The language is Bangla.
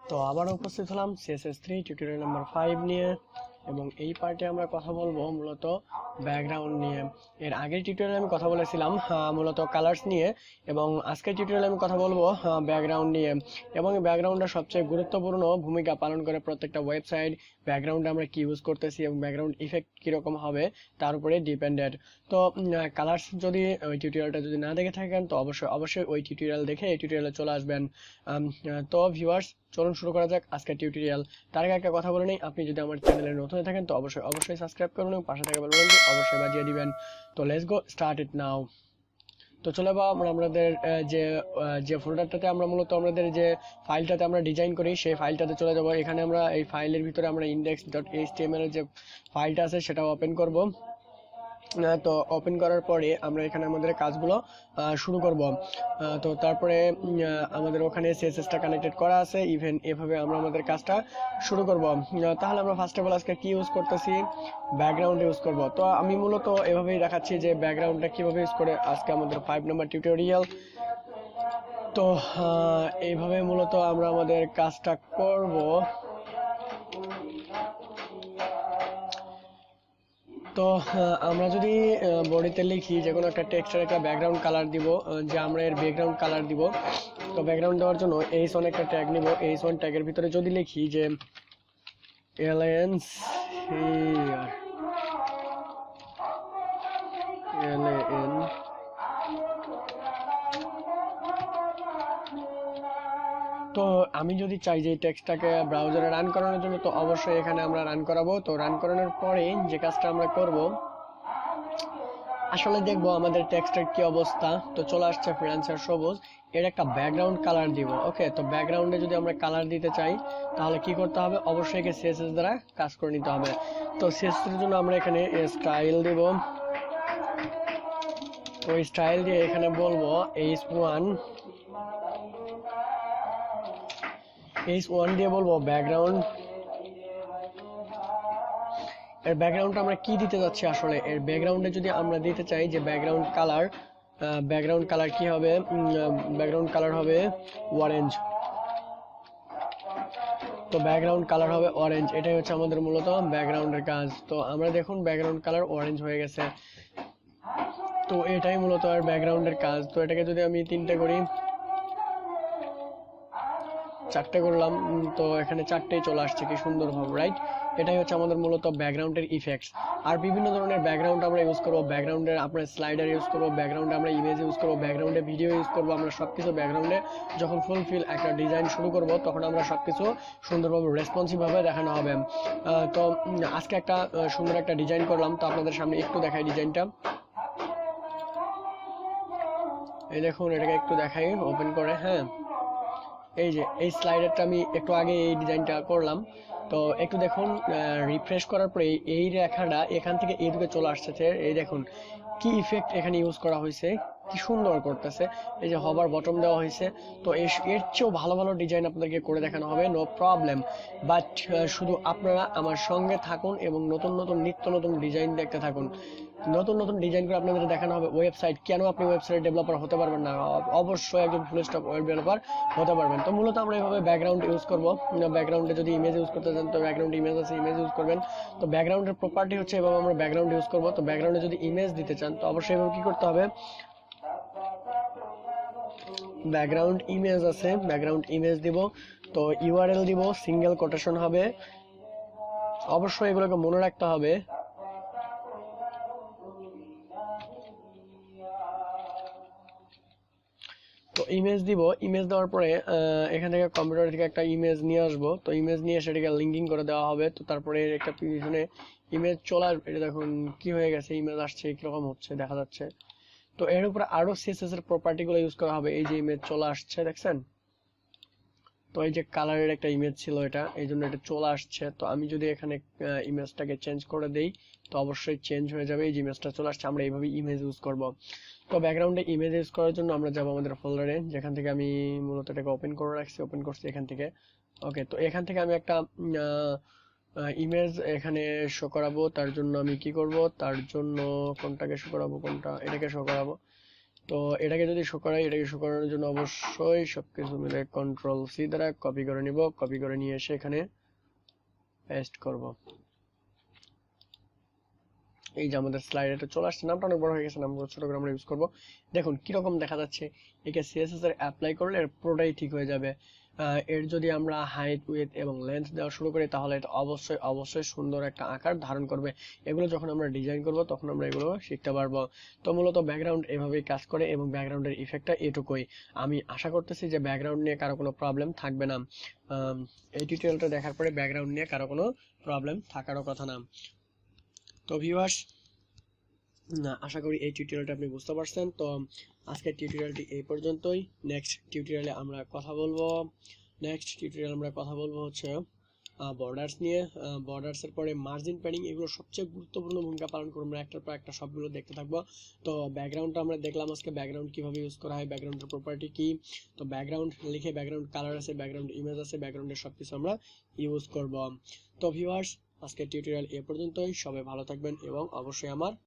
তো আবারও উপস্থিত হলাম CSS3 টিউটোরিয়াল নাম্বার 5 নিয়ে, এবং এই পার্টে আমরা কথা বলবো মূলত ব্যাকগ্রাউন্ড নিয়ে। এর আগের টিউটোরিয়ালে আমি কথা বলেছিলাম মূলত কালার্স নিয়ে, এবং আজকের টিউটোরিয়ালে আমি কথা বলবো ব্যাকগ্রাউন্ড নিয়ে। এবং এই ব্যাকগ্রাউন্ডটা সবচেয়ে গুরুত্বপূর্ণ ভূমিকা পালন করে প্রত্যেকটা ওয়েবসাইট। ব্যাকগ্রাউন্ডে আমরা কি ইউজ করতেছি এবং ব্যাকগ্রাউন্ড ইফেক্ট কীরকম হবে তার উপরে ডিপেন্ডেড। তো কালার্স যদি ওই টিউটোরিয়ালটা যদি না দেখে থাকেন তো অবশ্যই ওই টিউটোরিয়াল দেখে এই টিউটোরিয়ালে চলে আসবেন। তো ভিউয়ার্স, চলুন শুরু করা যাক আজকের টিউটোরিয়াল। তার আগে একটা কথা বলে নেই, আপনি যদি আমার চ্যানেলে নতুন হয়ে থাকেন তো অবশ্যই সাবস্ক্রাইব করুন এবং পাশে থাকা বেল বাটনটি অবশ্যই বাজিয়ে দিবেন। তো লেটস গো স্টার্ট ইট নাও। তো চলে যাবো আমরা আমাদের যে ফোল্ডারটাতে আমরা মূলত আমাদের যে ফাইলটাতে আমরা ডিজাইন করি সেই ফাইলটাতে চলে যাব। এখানে আমরা এই ফাইলের ভিতরে আমরা index.html এর যে ফাইলটা আছে সেটা ওপেন করব। তো ওপেন করার পরে আমরা এখানে আমাদের কাজগুলো শুরু করব। তো তারপরে আমাদের ওখানে CSS টা কানেক্টেড করা আছে, ইভেন এভাবে আমরা আমাদের কাজটা শুরু করব। তাহলে আমরা ফার্স্ট অফ অল আজকে কি ইউজ করতেছি, ব্যাকগ্রাউন্ড ইউজ করব। তো আমি মূলত এভাবেই দেখাচ্ছি যে ব্যাকগ্রাউন্ডটা কিভাবে ইউজ করে আজকে আমাদের 5 নম্বর টিউটোরিয়াল। তো এইভাবে মূলত আমরা আমাদের কাজটা করব। তো আমরা যদি বডিতে লিখি যে কোনো একটা টেক্সটের একটা ব্যাকগ্রাউন্ড কালার দিব, যে আমরা এর ব্যাকগ্রাউন্ড কালার দিব। তো ব্যাকগ্রাউন্ড দেওয়ার জন্য h1 একটা ট্যাগ নিব। h1 ট্যাগের ভিতরে যদি লিখি যে তো আমি যদি চাই যে এই টেক্সটটাকে ব্রাউজারে রান করানোর জন্য, তো অবশ্যই এখানে আমরা রান করাবো। তো রান করানোর পরে যে কাজটা আমরা করব, আসলে দেখবো আমাদের টেক্সটের কি অবস্থা। তো চলে আসছে ফ্রিল্যান্সার সবুজ, এর একটা ব্যাকগ্রাউন্ড কালার দিব। ওকে, তো ব্যাকগ্রাউন্ডে যদি আমরা কালার দিতে চাই তাহলে কি করতে হবে, অবশ্যই একে CSS দ্বারা কাজ করে নিতে হবে। তো CSS এর জন্য আমরা এখানে স্টাইল দিব। ওই স্টাইল দিয়ে এখানে বলবো h1 দিয়ে বলবো ব্যাকগ্রাউন্ড। এর ব্যাকগ্রাউন্ডটা আমরা কি দিতে যাচ্ছি, আসলে এর ব্যাকগ্রাউন্ডে যদি আমরা দিতে চাই যে ব্যাকগ্রাউন্ড কালার কি হবে, ব্যাকগ্রাউন্ড কালার হবে অরেঞ্জ। তো ব্যাকগ্রাউন্ড কালার হবে অরেঞ্জ, এটাই হচ্ছে আমাদের মূলত ব্যাকগ্রাউন্ডের কাজ। তো আমরা দেখুন ব্যাকগ্রাউন্ড কালার অরেঞ্জ হয়ে গেছে। তো এটাই মূলত আর ব্যাকগ্রাউন্ডের কাজ। তো এটাকে যদি আমি 3টে করি, 4টে করলাম, তো এখানে 4টেই চলে আসছে কি সুন্দর ভাবে, রাইট? এটাই হচ্ছে আমাদের মূলত ব্যাকগ্রাউন্ডের ইফেক্টস। আর বিভিন্ন ধরনের ব্যাকগ্রাউন্ড আমরা ইউজ করবো। ব্যাকগ্রাউন্ডের আমরা স্লাইডার ইউজ করবো, ব্যাকগ্রাউন্ডে আমরা ইমেজ ইউজ করবো, ব্যাকগ্রাউন্ডে ভিডিও ইউজ করবো। আমরা সবকিছু ব্যাকগ্রাউন্ডে যখন ফুলফিল একটা ডিজাইন শুরু করব তখন আমরা সবকিছু সুন্দরভাবে রেসপন্সিভ ভাবে দেখানো হবে। তো আজকে একটা সুন্দর একটা ডিজাইন করলাম, তো আপনাদের সামনে একটু দেখাই ডিজাইনটা। এই দেখুন, এটাকে একটু দেখাই ওপেন করে। হ্যাঁ, এই যে এই স্লাইডারটা আমি একটু আগে এই ডিজাইনটা করলাম। তো একটু দেখুন, রিফ্রেশ করার পরে এই রেখাটা এখান থেকে এইদিকে চলে আসছে। এই দেখুন কি ইফেক্ট এখানে ইউজ করা হয়েছে, কি সুন্দর করতেছে। এই যে হবার বটম দেওয়া হয়েছে। তো এর চেয়েও ভালো ভালো ডিজাইন আপনাদেরকে করে দেখানো হবে, নো প্রবলেম। বাট শুধু আপনারা আমার সঙ্গে থাকুন এবং নতুন নতুন নিত্য নতুন ডিজাইন দেখতে থাকুন। নতুন নতুন ডিজাইন করে আপনাদের দেখানো হবে। ওয়েবসাইট, কেন আপনি ওয়েবসাইট ডেভেলপার হতে পারবেন না? অবশ্যই একজন ফুল স্ট্যাক ওয়েব ডেভেলপার হতে পারবেন। তো মূলত আমরা এইভাবে ব্যাকগ্রাউন্ড ইউজ করব। ব্যাকগ্রাউন্ডে যদি ইমেজ ইউজ করতে চান তো ব্যাকগ্রাউন্ড ইমেজ আছে, ইমেজ ইউজ করবেন। তো ব্যাকগ্রাউন্ডের প্রপার্টি হচ্ছে এভাবে আমরা ব্যাকগ্রাউন্ড ইউজ করব। তো ব্যাকগ্রাউন্ডে যদি ইমেজ দিতে চান তো অবশ্যই এভাবে কি করতে হবে, ব্যাকগ্রাউন্ড ইমেজ আছে, ব্যাকগ্রাউন্ড ইমেজ দিব। তো ইউআরএল দিব, সিঙ্গেল কোটেশন হবে। অবশ্যই এগুলোকে মনে রাখতে হবে। তো ইমেজ দিব, ইমেজ দেওয়ার পরে এখান থেকে কম্পিউটার থেকে একটা ইমেজ নিয়ে আসবো। তো ইমেজ নিয়ে সেটাকে লিঙ্কিং করে দেওয়া হবে। তো তারপরে একটা পিছনে ইমেজ চলে আসবে। এটা দেখুন কি হয়ে গেছে, ইমেজ আসছে, কিরকম হচ্ছে দেখা যাচ্ছে। তো এর উপরে আরো CSS এর প্রপার্টি গুলো ইউজ করা হবে। এই যে ইমেজ চলে আসছে, দেখছেন? তো এই যে কালারের একটা ইমেজ ছিল, এটা এই জন্য এটা চলে আসছে। তো আমি যদি এখানে ইমেজটাকে চেঞ্জ করে দেই তো অবশ্যই চেঞ্জ হয়ে যাবে। এই যে ইমেজটা চলে আসছে, আমরা এইভাবে ইমেজ ইউজ করব। তো ব্যাকগ্রাউন্ডে ইমেজ ইউজ করার জন্য আমরা যাব আমাদের ফোল্ডারে, যেখান থেকে আমি মূলত এটাকে ওপেন করে রাখছি, ওপেন করছি এখান থেকে। ওকে, তো এখান থেকে আমি একটা ইমেজ এখানে শো করাবো। তার জন্য আমি কি করব, তার জন্য কোনটাকে শো করাবো, কোনটা, এটাকে শো করাবো। তো এটাকে যদি শো করাই, এটাকে শো করানোর জন্য অবশ্যই সবকিছু মিলে কন্ট্রোল সি দ্বারা কপি করে নিব, কপি করে নিয়ে এসে এখানে পেস্ট করব। এই যে আমাদের স্লাইড এটা চলে আসছে, নামটা অনেক বড় হয়ে গেছে, নামগুলো ছোট করে আমরা ইউজ করব। দেখুন কিরকম দেখা যাচ্ছে, একে সিএসএস এর অ্যাপ্লাই করলে এর পুরোটাই ঠিক হয়ে যাবে। এর যদি আমরা হাইট, উইডথ এবং লেন্থ দেওয়া শুরু করি তাহলে এটা অবশ্যই অবশ্যই সুন্দর একটা আকার ধারণ করবে। এগুলো যখন আমরা ডিজাইন করব তখন আমরা এগুলো শিখতে পারবো। তো মূলত ব্যাকগ্রাউন্ড এভাবেই কাজ করে এবং ব্যাকগ্রাউন্ডের ইফেক্টটা এটুকুই। আমি আশা করতেছি যে ব্যাকগ্রাউন্ড নিয়ে কারো কোনো প্রবলেম থাকবে না। এই টিউটোরিয়ালটা দেখার পরে ব্যাকগ্রাউন্ড নিয়ে কারো কোনো প্রবলেম থাকারও কথা না। তো ভিউয়ার্স, আশা করি এই টিউটোরিয়ালটা আপনি বুঝতে পারছেন। তো আজকের টিউটোরিয়ালটি এই পর্যন্তই। নেক্সট টিউটোরিয়ালে আমরা কথা বলবো হচ্ছে বর্ডার্স নিয়ে। বর্ডার্সের পরে মার্জিন প্যাডিং, এগুলো সবচেয়ে গুরুত্বপূর্ণ ভূমিকা পালন করে। আমরা একটার পর একটা সবগুলো দেখতে থাকবো। তো ব্যাকগ্রাউন্ডটা আমরা দেখলাম আজকে, ব্যাকগ্রাউন্ড কিভাবে ইউজ করা হয়, ব্যাকগ্রাউন্ডের প্রপার্টি কি। তো ব্যাকগ্রাউন্ড লিখে ব্যাকগ্রাউন্ড কালার আছে, ব্যাকগ্রাউন্ড ইমেজ আছে, ব্যাকগ্রাউন্ডের সবকিছু আমরা ইউজ করব। তো ভিউয়ার্স, আজকের টিউটোরিয়াল এ পর্যন্তই। সবাই ভালো থাকবেন এবং অবশ্যই আমার